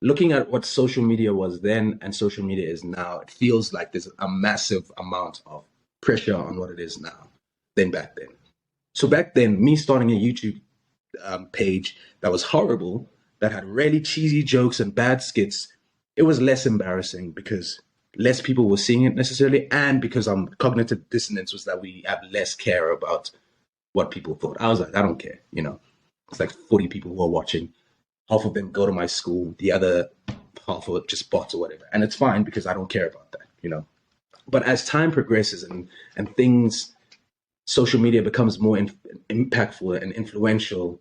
looking at what social media was then and social media is now, it feels like there's a massive amount of pressure on what it is now than back then. So back then, me starting a YouTube page that was horrible, that had really cheesy jokes and bad skits, it was less embarrassing because less people were seeing it necessarily, and because cognitive dissonance was that we have less care about what people thought. I was like, I don't care, you know. It's like 40 people who are watching. Half of them go to my school, the other half of it just bots or whatever. And it's fine because I don't care about that, you know. But as time progresses and things, social media becomes more impactful and influential,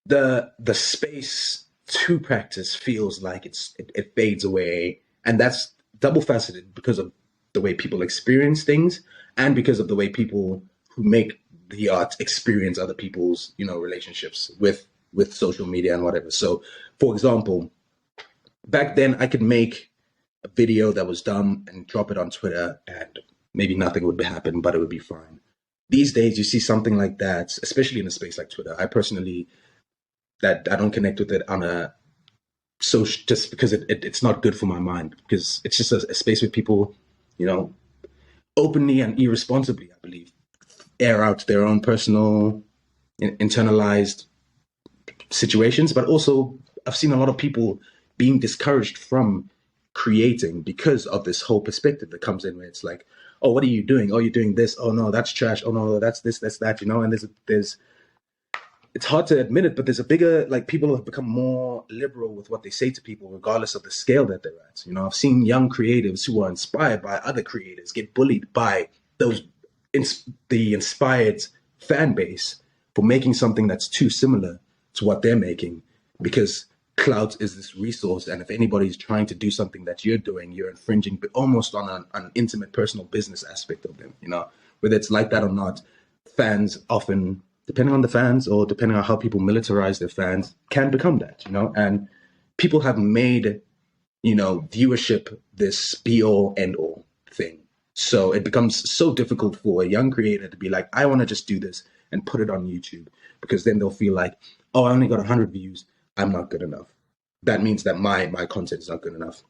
the space to practice feels like it fades away. And that's double faceted because of the way people experience things and because of the way people who make the art experience other people's, you know, relationships with social media and whatever. So, for example, back then I could make a video that was dumb and drop it on Twitter and maybe nothing would happen, but it would be fine. These days, you see something like that, especially in a space like Twitter. I personally, that I don't connect with it on a social, just because it's not good for my mind, because it's just a space where people, you know, openly and irresponsibly, I believe, air out their own personal, internalized situations. But also, I've seen a lot of people being discouraged from creating because of this whole perspective that comes in where it's like, oh, what are you doing? Oh, you're doing this. Oh no, that's trash. Oh no, that's this, that's that, you know. And there's it's hard to admit it, but there's a bigger, like, people have become more liberal with what they say to people, regardless of the scale that they're at. You know, I've seen young creatives who are inspired by other creators get bullied by the inspired fan base for making something that's too similar to what they're making, because clout is this resource, and if anybody's trying to do something that you're doing, you're infringing, but almost on an intimate personal business aspect of them. You know, whether it's like that or not, fans often, depending on the fans or depending on how people militarize their fans, can become that. You know, and people have made, you know, viewership this be all end all thing. So it becomes so difficult for a young creator to be like, I want to just do this and put it on YouTube, because then they'll feel like, oh, I only got 100 views, I'm not good enough. That means that my content is not good enough.